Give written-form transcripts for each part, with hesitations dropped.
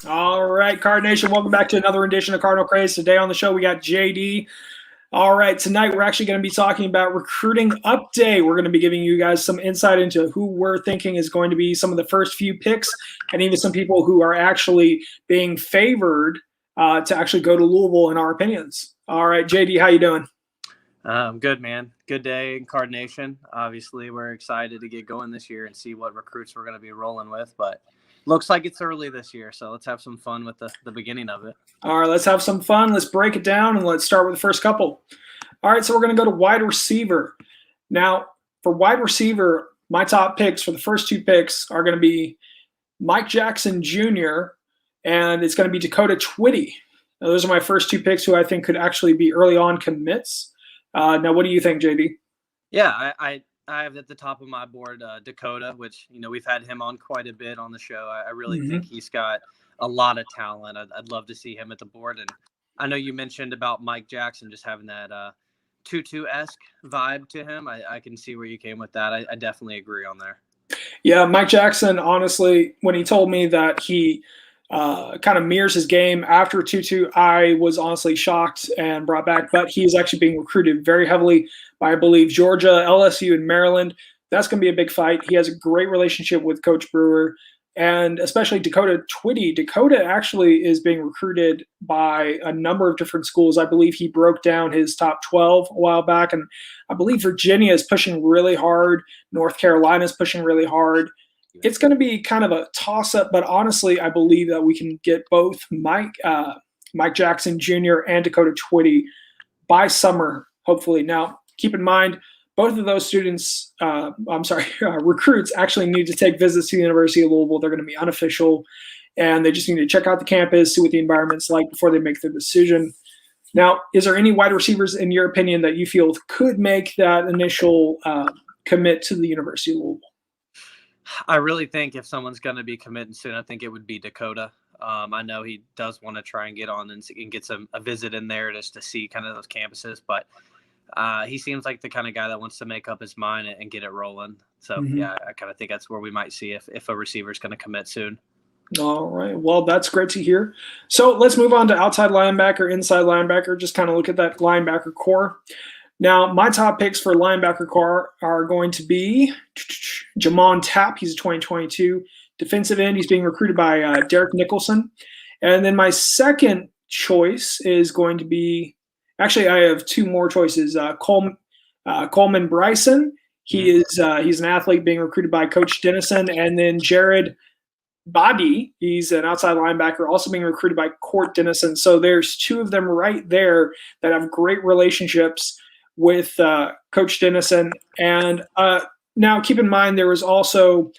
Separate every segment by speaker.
Speaker 1: All right, Card Nation, welcome back to another edition of Cardinal Craze. Today on the show, we got JD. All right, tonight we're actually going to be talking about recruiting update. We're going to be giving you guys some insight into who we're thinking is going to be some of the first few picks, and even some people who are actually being favored to actually go to Louisville, in our opinions. All right, JD, how you doing?
Speaker 2: Good, man. Good day in Card Nation. Obviously, we're excited to get going this year and see what recruits we're going to be rolling with, but looks like it's early this year, so let's have some fun with the beginning of it.
Speaker 1: All right, let's have some fun. Let's break it down, and let's start with the first couple. All right, so we're going to go to wide receiver. Now, for wide receiver, my top picks for the first two picks are going to be Mike Jackson Jr., and it's going to be Dakota Twitty. Now, those are my first two picks who I think could actually be early on commits. Now, what do you think, JD?
Speaker 2: Yeah, I have at the top of my board Dakota, which, we've had him on quite a bit on the show. I really think he's got a lot of talent. I'd love to see him at the board. And I know you mentioned about Mike Jackson just having that Tutu-esque vibe to him. I can see where you came with that. I definitely agree on there.
Speaker 1: Yeah, Mike Jackson, honestly, when he told me that he kind of mirrors his game after Tutu, I was honestly shocked and brought back. But he's actually being recruited very heavily by, I believe, Georgia, LSU, and Maryland. That's going to be a big fight. He has a great relationship with Coach Brewer, and especially Dakota Twitty. Dakota actually is being recruited by a number of different schools. I believe he broke down his top 12 a while back, and I believe Virginia is pushing really hard. North Carolina is pushing really hard. It's going to be kind of a toss-up, but honestly, I believe that we can get both Mike Jackson Jr. and Dakota Twitty by summer, hopefully. Now, keep in mind, both of those recruits actually need to take visits to the University of Louisville. They're going to be unofficial, and they just need to check out the campus, see what the environment's like before they make their decision. Now, is there any wide receivers, in your opinion, that you feel could make that initial commit to the University of Louisville?
Speaker 2: I really think if someone's going to be committing soon, I think it would be Dakota. I know he does want to try and get on and get a visit in there just to see kind of those campuses, but he seems like the kind of guy that wants to make up his mind and get it rolling. So, yeah, I kind of think that's where we might see if a receiver is going to commit soon.
Speaker 1: All right. Well, that's great to hear. So let's move on to outside linebacker, inside linebacker, just kind of look at that linebacker core. Now, my top picks for linebacker core are going to be Jamon Tapp. He's a 2022 defensive end. He's being recruited by Derek Nicholson. And then my second choice is going to be – actually, I have two more choices. Coleman Bryson. He's an athlete being recruited by Coach Dennison. And then Jared Badi. He's an outside linebacker also being recruited by Court Dennison. So there's two of them right there that have great relationships with Coach Dennison. And now keep in mind there was also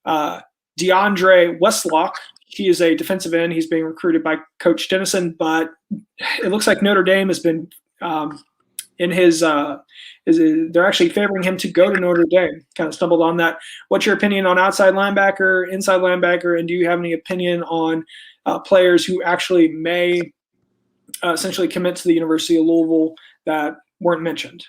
Speaker 1: DeAndre Westlock. He is a defensive end. He's being recruited by Coach Dennison, but it looks like Notre Dame has been in his they're actually favoring him to go to Notre Dame. Kind of stumbled on that. What's your opinion on outside linebacker, inside linebacker, and do you have any opinion on players who actually may essentially commit to the University of Louisville that weren't mentioned?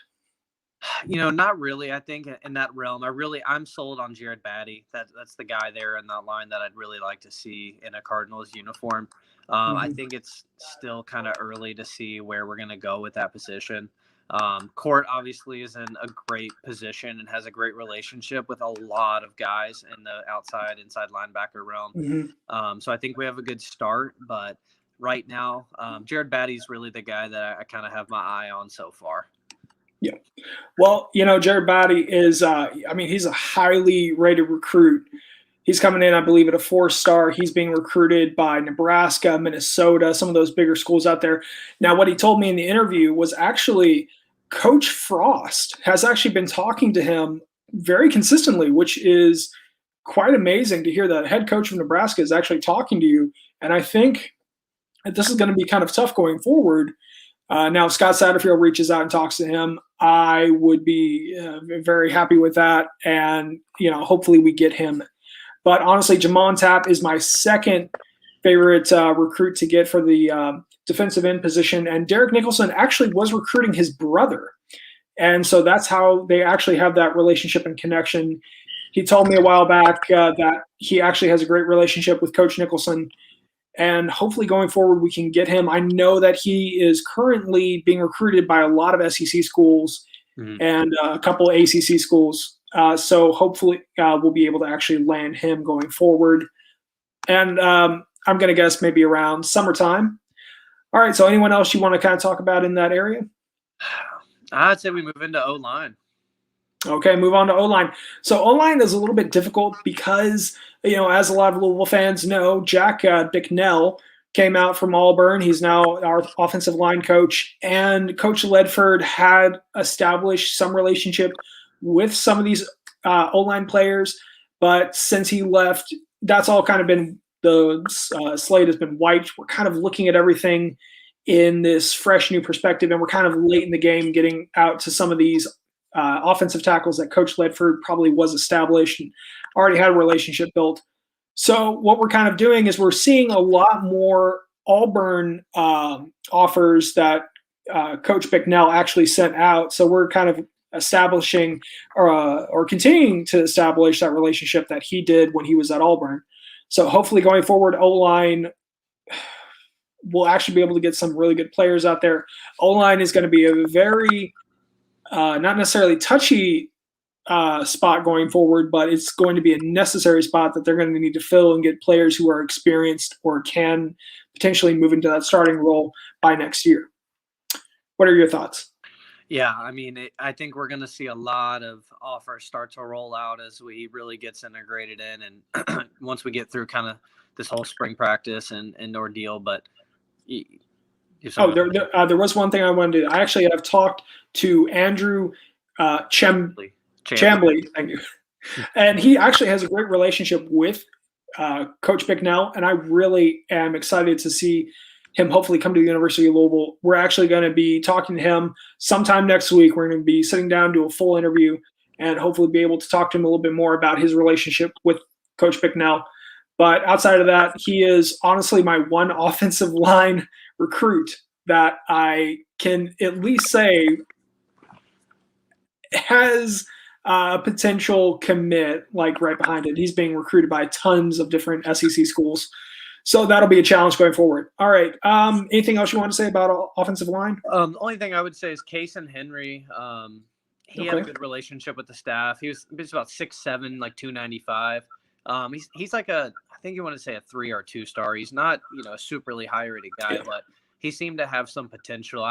Speaker 2: Not really. I think in that realm, I'm sold on Jared Badi. That's the guy there in that line that I'd really like to see in a Cardinals uniform. I think it's still kind of early to see where we're going to go with that position. Court obviously is in a great position and has a great relationship with a lot of guys in the inside linebacker realm. So I think we have a good start, but right now, Jared Badi is really the guy that I kind of have my eye on so far.
Speaker 1: Yeah. Well, Jared Badi is, he's a highly rated recruit. He's coming in, I believe, at a 4-star. He's being recruited by Nebraska, Minnesota, some of those bigger schools out there. Now, what he told me in the interview was actually Coach Frost has actually been talking to him very consistently, which is quite amazing to hear that a head coach of Nebraska is actually talking to you. And I think that this is going to be kind of tough going forward. Now, if Scott Satterfield reaches out and talks to him, I would be very happy with that. And, hopefully we get him. But honestly, Jamon Tapp is my second favorite recruit to get for the defensive end position. And Derek Nicholson actually was recruiting his brother. And so that's how they actually have that relationship and connection. He told me a while back that he actually has a great relationship with Coach Nicholson. and hopefully going forward we can get him. I know that he is currently being recruited by a lot of SEC schools and a couple of ACC schools. So hopefully we'll be able to actually land him going forward. And I'm going to guess maybe around summertime. All right. So anyone else you want to kind of talk about in that area?
Speaker 2: I'd say we move into O-line.
Speaker 1: Okay, move on to O-line. So O-line is a little bit difficult because, as a lot of Louisville fans know, Jack Bicknell came out from Auburn. He's now our offensive line coach. And Coach Ledford had established some relationship with some of these O-line players. But since he left, that's all kind of been the slate has been wiped. We're kind of looking at everything in this fresh new perspective, and we're kind of late in the game getting out to some of these offensive tackles that Coach Ledford probably was established and already had a relationship built. So what we're kind of doing is we're seeing a lot more Auburn offers that Coach Bicknell actually sent out. So we're kind of establishing or continuing to establish that relationship that he did when he was at Auburn. So hopefully going forward, O-line we'll actually be able to get some really good players out there. O-line is going to be a very not necessarily touchy spot going forward, but it's going to be a necessary spot that they're going to need to fill and get players who are experienced or can potentially move into that starting role by next year. What are your thoughts?
Speaker 2: Yeah, I mean, I think we're going to see a lot of offers start to roll out as we really get integrated in, and once we get through kind of this whole spring practice and ordeal. But
Speaker 1: there was one thing I wanted to do. I actually have talked to Andrew Chambly. Thank you. And he actually has a great relationship with Coach Bicknell, and I really am excited to see him hopefully come to the University of Louisville. We're actually going to be talking to him sometime next week. We're going to be sitting down, do a full interview, and hopefully be able to talk to him a little bit more about his relationship with Coach Bicknell. But outside of that, he is honestly my one offensive line recruit that I can at least say has a potential commit like right behind it. He's being recruited by tons of different SEC schools. So that'll be a challenge going forward. All right. Anything else you want to say about offensive line?
Speaker 2: The only thing I would say is Kason Henry. He had a good relationship with the staff. He was about 6'7", like 295. He's like I think you want to say a 3 or 2 star. He's not, a superly high rated guy, but he seemed to have some potential.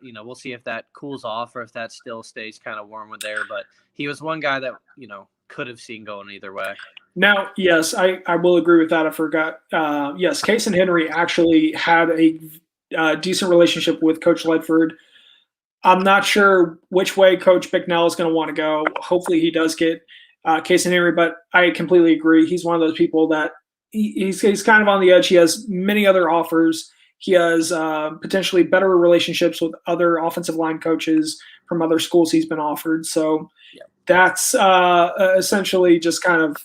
Speaker 2: We'll see if that cools off or if that still stays kind of warm with there. But he was one guy that, could have seen going either way.
Speaker 1: Now, yes, I will agree with that. I forgot. Yes, Kason Henry actually had a decent relationship with Coach Ledford. I'm not sure which way Coach Bicknell is going to want to go. Hopefully he does get Kason Henry, but I completely agree. He's one of those people that he's kind of on the edge. He has many other offers. He has potentially better relationships with other offensive line coaches from other schools he's been offered. So that's essentially just kind of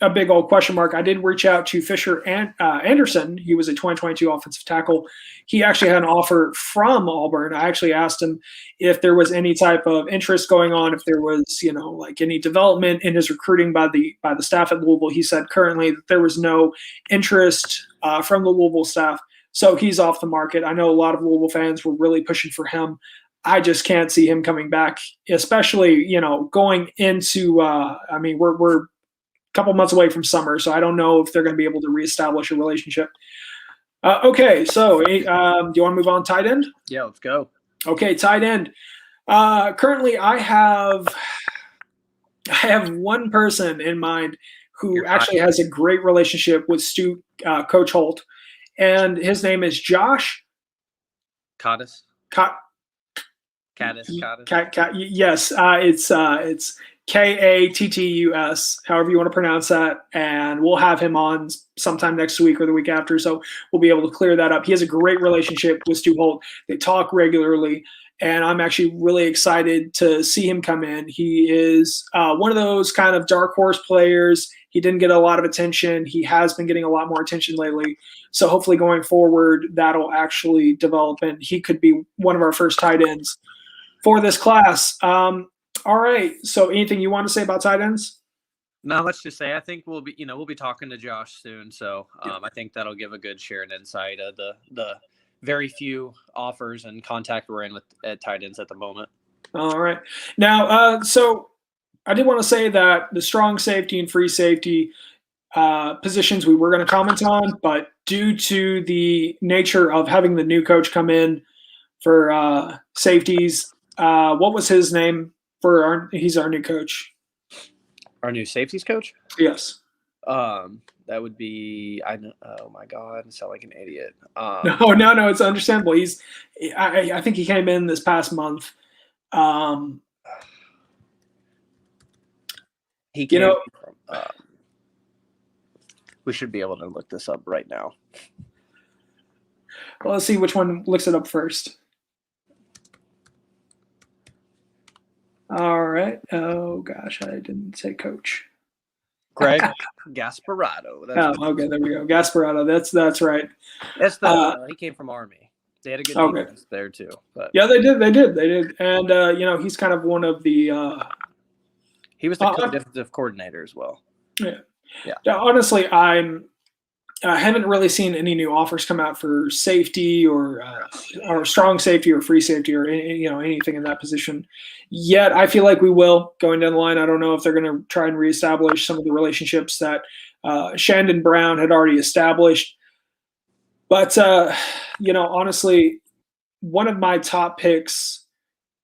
Speaker 1: a big old question mark. I did reach out to Fisher Anderson. He was a 2022 offensive tackle. He actually had an offer from Auburn. I actually asked him if there was any type of interest going on, if there was, like any development in his recruiting by the staff at Louisville. He said currently that there was no interest from the Louisville staff. So he's off the market. I know a lot of Louisville fans were really pushing for him. I just can't see him coming back, especially, going into we're couple months away from summer, so I don't know if they're going to be able to reestablish a relationship. Okay, so do you want to move on tight end?
Speaker 2: Yeah, let's go.
Speaker 1: Okay, tight end. Currently, I have one person in mind who actually has a great relationship with Coach Holt, and his name is Josh
Speaker 2: Kattus.
Speaker 1: Yes, it's Kattus, however you want to pronounce that, and we'll have him on sometime next week or the week after, so we'll be able to clear that up. He has a great relationship with Stu Holt. They talk regularly, and I'm actually really excited to see him come in. He is one of those kind of dark horse players. He didn't get a lot of attention. He has been getting a lot more attention lately, so hopefully going forward, that'll actually develop, and he could be one of our first tight ends for this class. All right. So anything you want to say about tight ends?
Speaker 2: Not much to say. I think we'll be talking to Josh soon, so I think that'll give a good share and insight of the very few offers and contact we're in with at tight ends at the moment.
Speaker 1: All right. Now, so I did want to say that the strong safety and free safety positions we were going to comment on, but due to the nature of having the new coach come in for safeties, what was his name he's our new coach?
Speaker 2: Our new safeties coach?
Speaker 1: Yes.
Speaker 2: That would be oh my god, I sound like an idiot.
Speaker 1: No, it's understandable. I think he came in this past month.
Speaker 2: He came from, we should be able to look this up right now.
Speaker 1: Well, let's see which one looks it up first. All right. Oh gosh, I didn't say coach.
Speaker 2: Greg Gasparotto.
Speaker 1: Okay, there we go. Gasparotto. That's right.
Speaker 2: That's he came from Army. They had a good defense there too. But
Speaker 1: yeah, they did, and he's kind of one of the.
Speaker 2: He was the defensive coordinator as well.
Speaker 1: Yeah. Honestly, I haven't really seen any new offers come out for safety or strong safety or free safety or anything in that position yet. I feel like we will going down the line. I don't know if they're going to try and reestablish some of the relationships that Shandon Brown had already established. But honestly, one of my top picks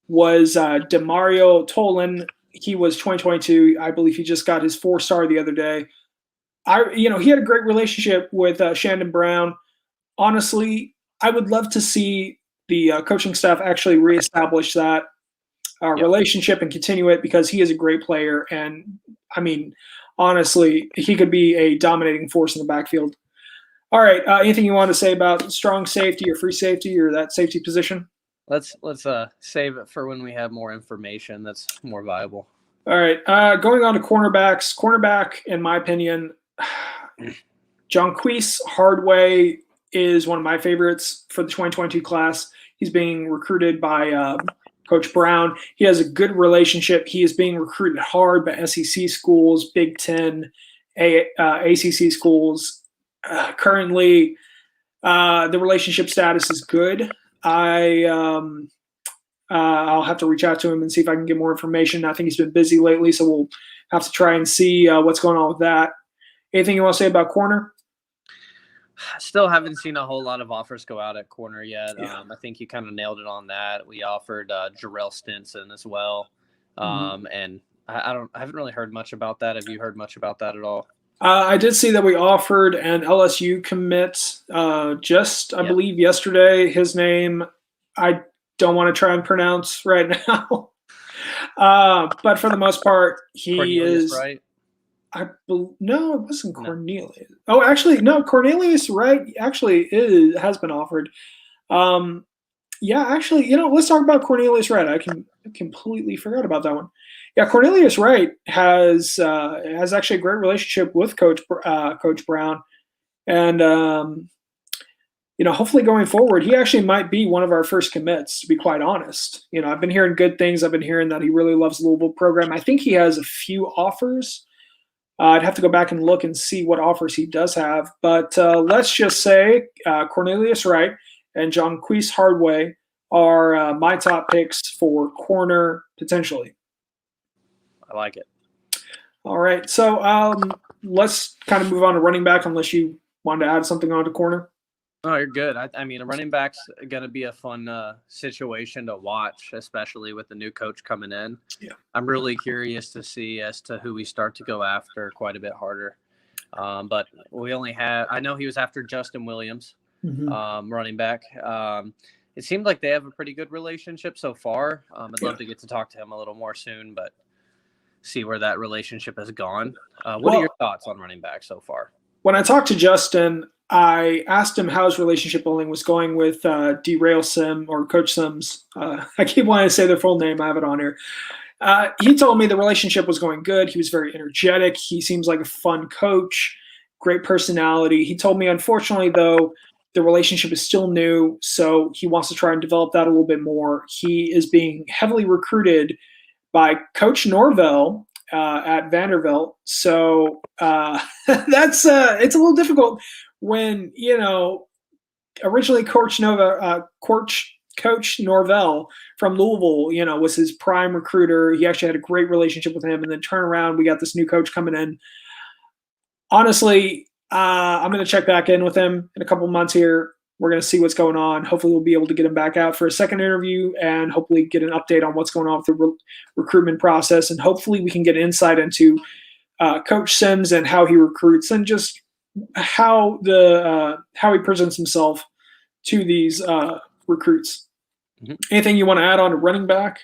Speaker 1: was Demario Tolan. He was 2022. I believe he just got his 4-star the other day. He had a great relationship with Shandon Brown. Honestly, I would love to see the coaching staff actually reestablish that relationship and continue it, because he is a great player. And I mean, honestly, he could be a dominating force in the backfield. All right. Anything you want to say about strong safety or free safety or that safety position?
Speaker 2: Let's save it for when we have more information that's more viable.
Speaker 1: All right. Going on to cornerbacks. Cornerback, in my opinion, Jonquise Hardway is one of my favorites for the 2022 class. He's being recruited by Coach Brown. He has a good relationship. He is being recruited hard by SEC schools, Big Ten, ACC schools. Currently, the relationship status is good. I'll have to reach out to him and see if I can get more information. I think he's been busy lately, so we'll have to try and see what's going on with that. Anything you want to say about corner?
Speaker 2: Still haven't seen a whole lot of offers go out at corner yet.
Speaker 1: Yeah.
Speaker 2: I think you kind of nailed it on that. We offered Jarrell Stinson as well, and I haven't really heard much about that. Have you heard much about that at all?
Speaker 1: I did see that we offered an LSU commit I believe yesterday. His name I don't want to try and pronounce right now, but for the most part, he
Speaker 2: Cornelius,
Speaker 1: is
Speaker 2: right.
Speaker 1: No, it wasn't Cornelius. Oh, actually, no. Cornelius Wright actually has been offered. Actually, let's talk about Cornelius Wright. I completely forgot about that one. Yeah, Cornelius Wright has actually a great relationship with Coach Brown, and hopefully going forward, he actually might be one of our first commits. To be quite honest, I've been hearing good things. I've been hearing that he really loves the Louisville program. I think he has a few offers. I'd have to go back and look and see what offers he does have. But let's just say Cornelius Wright and Jonquise Hardway are my top picks for corner potentially.
Speaker 2: I like it.
Speaker 1: All right. So let's kind of move on to running back unless you wanted to add something on to corner.
Speaker 2: Oh, you're good. I mean, a running back's going to be a fun situation to watch, especially with the new coach coming in.
Speaker 1: Yeah.
Speaker 2: I'm really curious to see as to who we start to go after quite a bit harder. But we only have – I know he was after Justin Williams, running back. It seemed like they have a pretty good relationship so far. I'd love to get to talk to him a little more soon, but see where that relationship has gone. What are your thoughts on running back so far?
Speaker 1: When I talked to Justin – I asked him how his relationship building was going with Derail Sim or Coach Sims. I keep wanting to say their full name. I have it on here. He told me the relationship was going good. He was very energetic. He seems like a fun coach, great personality. He told me, unfortunately, though, the relationship is still new, so he wants to try and develop that a little bit more. He is being heavily recruited by Coach Norvell at Vanderbilt. So that's it's a little difficult when originally Coach Norvell from Louisville, was his prime recruiter. He actually had a great relationship with him, and then turn around, we got this new coach coming in. Honestly, I'm going to check back in with him in a couple months here. We're going to see what's going on. Hopefully, we'll be able to get him back out for a second interview and hopefully get an update on what's going on with the recruitment process. And hopefully, we can get insight into Coach Sims and how he recruits and just how he presents himself to these recruits. Mm-hmm. Anything you want to add on to running back?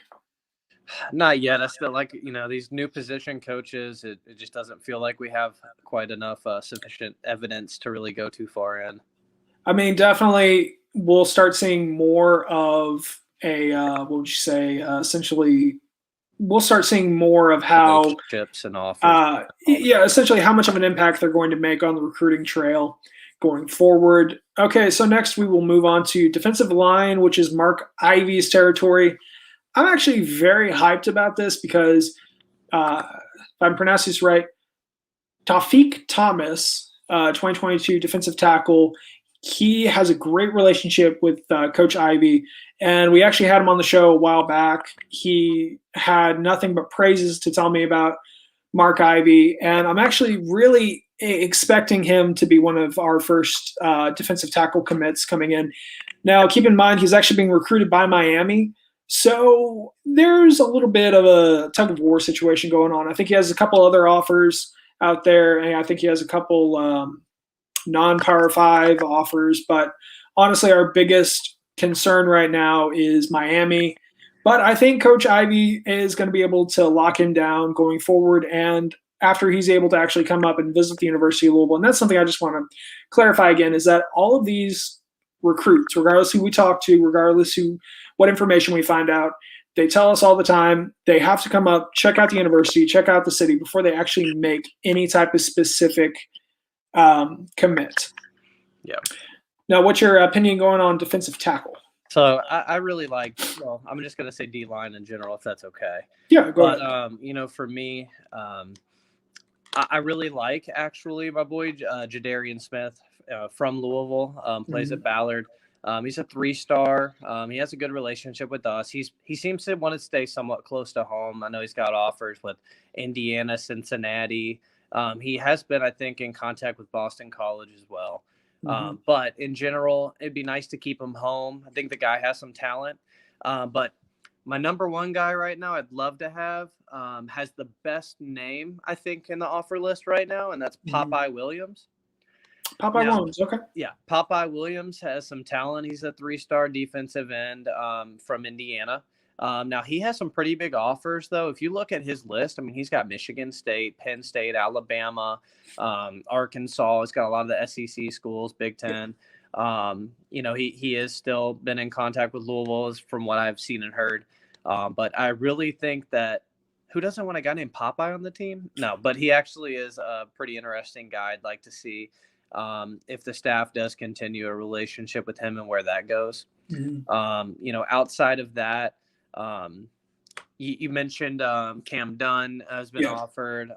Speaker 2: Not yet. I still like, these new position coaches. It just doesn't feel like we have quite enough sufficient evidence to really go too far in.
Speaker 1: I mean, definitely we'll start seeing more of what would you say? Essentially, we'll start seeing more of how
Speaker 2: chips and offers.
Speaker 1: Essentially how much of an impact they're going to make on the recruiting trail going forward. Okay, so next we will move on to defensive line, which is Mark Ivey's territory. I'm actually very hyped about this because if I'm pronouncing this right, Tawfiq Thomas, 2022 defensive tackle, he has a great relationship with Coach Ivey, and we actually had him on the show a while back. He had nothing but praises to tell me about Mark Ivey, and I'm actually really expecting him to be one of our first defensive tackle commits coming in. Now, keep in mind, he's actually being recruited by Miami, so there's a little bit of a tug of war situation going on. I think he has a couple other offers out there, and I think he has a couple non-Power 5 offers, but honestly our biggest concern right now is Miami. But I think Coach Ivey is going to be able to lock him down going forward, and after he's able to actually come up and visit the University of Louisville. And that's something I just want to clarify again, is that all of these recruits, regardless who we talk to, regardless what information we find out, they tell us all the time they have to come up, check out the university, check out the city before they actually make any type of specific commit.
Speaker 2: Yeah.
Speaker 1: Now, what's your opinion going on defensive tackle?
Speaker 2: So I really like. Well, I'm just going to say D-line in general, if that's okay.
Speaker 1: Yeah, go ahead.
Speaker 2: For me, I really like actually my boy Jadarian Smith from Louisville. Plays at Ballard. He's a 3-star. He has a good relationship with us. He seems to want to stay somewhat close to home. I know he's got offers with Indiana, Cincinnati. He has been, I think, in contact with Boston College as well. Mm-hmm. But in general, it'd be nice to keep him home. I think the guy has some talent. But my number one guy right now I'd love to have has the best name, I think, in the offer list right now, and that's Popeye Williams.
Speaker 1: Williams, okay.
Speaker 2: Yeah, Popeye Williams has some talent. He's a 3-star defensive end from Indiana. Now, he has some pretty big offers, though. If you look at his list, I mean, he's got Michigan State, Penn State, Alabama, Arkansas. He's got a lot of the SEC schools, Big Ten. He has still been in contact with Louisville, from what I've seen and heard. But I really think that who doesn't want a guy named Popeye on the team? No, but he actually is a pretty interesting guy. I'd like to see if the staff does continue a relationship with him and where that goes. Mm-hmm. Outside of that, you mentioned Cam Dunn has been offered.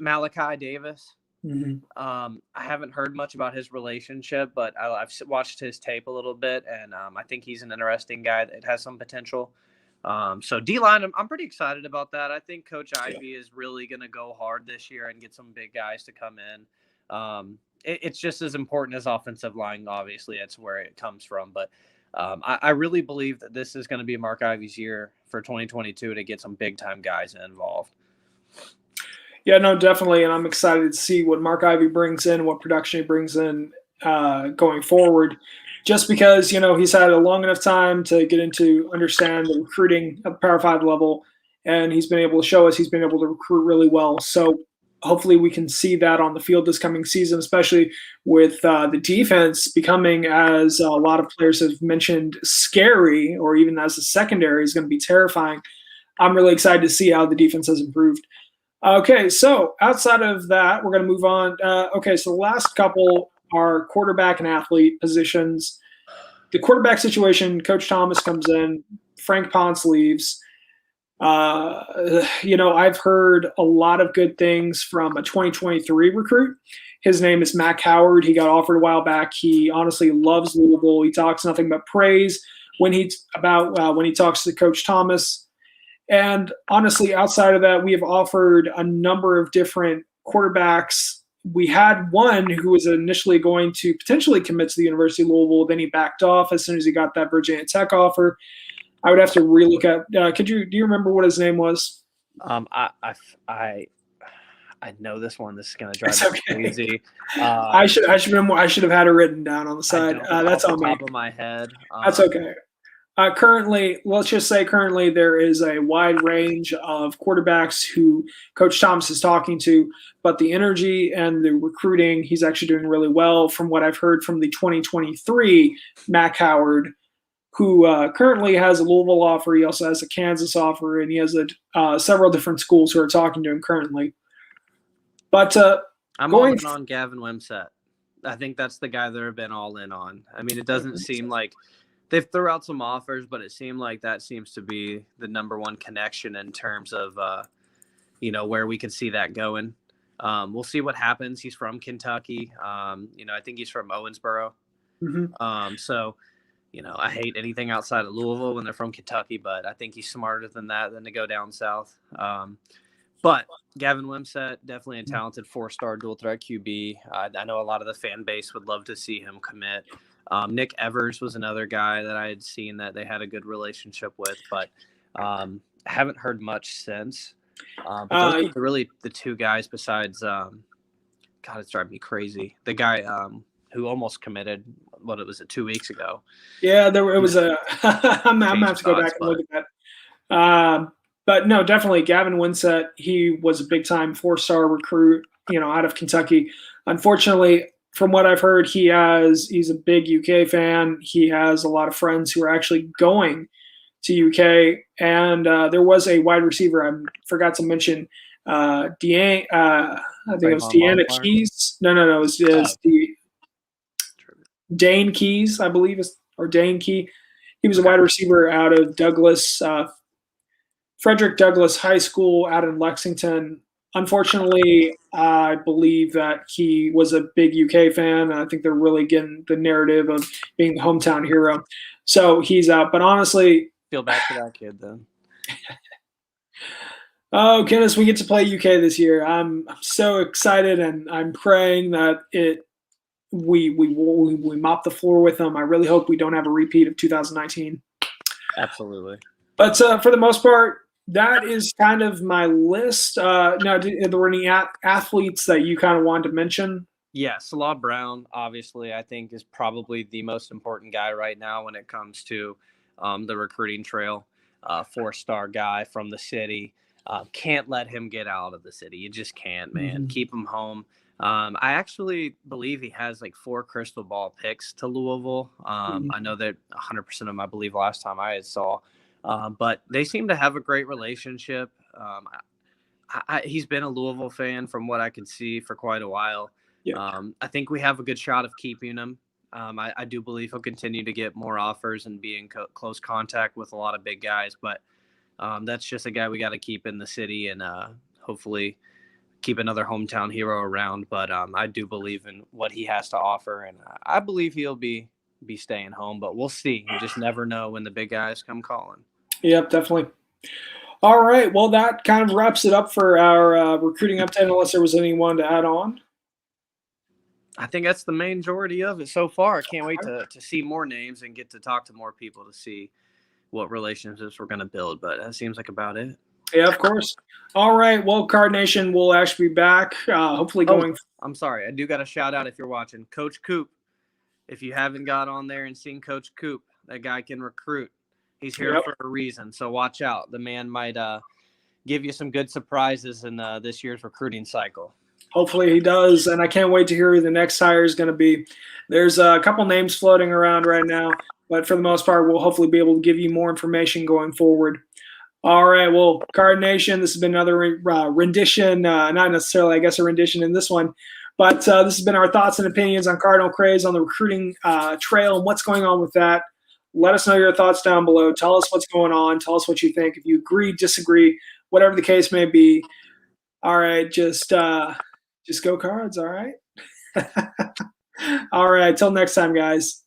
Speaker 2: Malachi Davis. Mm-hmm. I haven't heard much about his relationship, but I've watched his tape a little bit, and I think he's an interesting guy that has some potential. So D-line, I'm pretty excited about that. I think Coach Ivey is really going to go hard this year and get some big guys to come in. It's just as important as offensive line. Obviously, that's where it comes from. But I really believe that this is going to be Mark Ivey's year for 2022 to get some big-time guys involved.
Speaker 1: Yeah, no, definitely. And I'm excited to see what Mark Ivey brings in, what production he brings in going forward. Just because, he's had a long enough time to get into understand the recruiting at the Power 5 level, and he's been able to show us he's been able to recruit really well. So hopefully we can see that on the field this coming season, especially with the defense becoming, as a lot of players have mentioned, scary, or even as a secondary is going to be terrifying. I'm really excited to see how the defense has improved. Okay, so outside of that, we're going to move on. So the last couple are quarterback and athlete positions. The quarterback situation, Coach Thomas comes in, Frank Ponce leaves. I've heard a lot of good things from a 2023 recruit. His name is Mac Howard. He got offered a while back. He honestly loves Louisville. He talks nothing but praise when he talks to Coach Thomas. And honestly, outside of that, we have offered a number of different quarterbacks. We had one who was initially going to potentially commit to the University of Louisville. Then he backed off as soon as he got that Virginia Tech offer. I would have to relook at. Do you remember what his name was?
Speaker 2: I know this one. This is gonna drive me crazy.
Speaker 1: I should have had it written down on the side. That's on
Speaker 2: the
Speaker 1: me.
Speaker 2: top of my head.
Speaker 1: That's okay. Currently, let's just say there is a wide range of quarterbacks who Coach Thomas is talking to, but the energy and the recruiting, he's actually doing really well from what I've heard from the 2023 Mac Howard, who currently has a Louisville offer. He also has a Kansas offer, and he has several different schools who are talking to him currently. But
Speaker 2: I'm all in on Gavin Wimsatt. I think that's the guy they've been all in on. I mean, it doesn't seem like they've threw out some offers, but it seemed like that seems to be the number one connection in terms of, where we can see that going. We'll see what happens. He's from Kentucky. I think he's from Owensboro.
Speaker 1: Mm-hmm.
Speaker 2: So, I hate anything outside of Louisville when they're from Kentucky, but I think he's smarter than that than to go down south. But Gavin Wimsatt, definitely a talented 4-star dual threat QB. I know a lot of the fan base would love to see him commit. Nick Evers was another guy that I had seen that they had a good relationship with, but haven't heard much since. But those are really the two guys besides, God, it's driving me crazy. The guy who almost committed, 2 weeks ago?
Speaker 1: Yeah, it was a I'm going to have to go back and look at that. But no, definitely Gavin Wimsatt. He was a big-time 4-star recruit, out of Kentucky. Unfortunately, from what I've heard, he's a big UK fan. He has a lot of friends who are actually going to UK. And there was a wide receiver I forgot to mention, I think it was Deanna Keys. No, it was Dane Keys, I believe, or Dane Key. He was a wide receiver out of Frederick Douglass High School out in Lexington. Unfortunately, I believe that he was a big UK fan, and I think they're really getting the narrative of being the hometown hero. So he's out. But honestly,
Speaker 2: feel bad for that kid, then.
Speaker 1: Oh goodness, we get to play UK this year. I'm so excited, and I'm praying that we mop the floor with them. I really hope we don't have a repeat of 2019.
Speaker 2: Absolutely.
Speaker 1: But for the most part, that is kind of my list. Now, are there any athletes that you kind of wanted to mention?
Speaker 2: Yeah, Salah Brown, obviously, I think is probably the most important guy right now when it comes to the recruiting trail. 4-star guy from the city. Can't let him get out of the city. You just can't, man.
Speaker 1: Mm-hmm.
Speaker 2: Keep him home. I actually believe he has like 4 crystal ball picks to Louisville. I know that 100% of them, I believe, last time I saw. But they seem to have a great relationship. He's been a Louisville fan from what I can see for quite a while.
Speaker 1: Yeah.
Speaker 2: I think we have a good shot of keeping him. I do believe he'll continue to get more offers and be in close contact with a lot of big guys. But that's just a guy we got to keep in the city and hopefully keep another hometown hero around. But I do believe in what he has to offer. And I believe he'll be staying home. But we'll see. You just never know when the big guys come calling.
Speaker 1: Yep, definitely. All right. Well, that kind of wraps it up for our recruiting update, unless there was anyone to add on.
Speaker 2: I think that's the majority of it so far. I can't wait to see more names and get to talk to more people to see what relationships we're going to build. But that seems like about it.
Speaker 1: Yeah, of course. All right. Well, Card Nation will actually be back, hopefully going.
Speaker 2: I'm sorry. I do got a shout out if you're watching. Coach Coop. If you haven't got on there and seen Coach Coop, that guy can recruit. He's here for a reason, so watch out. The man might give you some good surprises in this year's recruiting cycle.
Speaker 1: Hopefully he does, and I can't wait to hear who the next hire is going to be. There's a couple names floating around right now, but for the most part, we'll hopefully be able to give you more information going forward. All right, well, Card Nation, this has been another rendition, not necessarily, I guess, a rendition in this one, but this has been our thoughts and opinions on Cardinal Craze on the recruiting trail and what's going on with that. Let us know your thoughts down below. Tell us what's going on. Tell us what you think. If you agree, disagree, whatever the case may be. All right, just go Cards. All right. All right. Till next time, guys.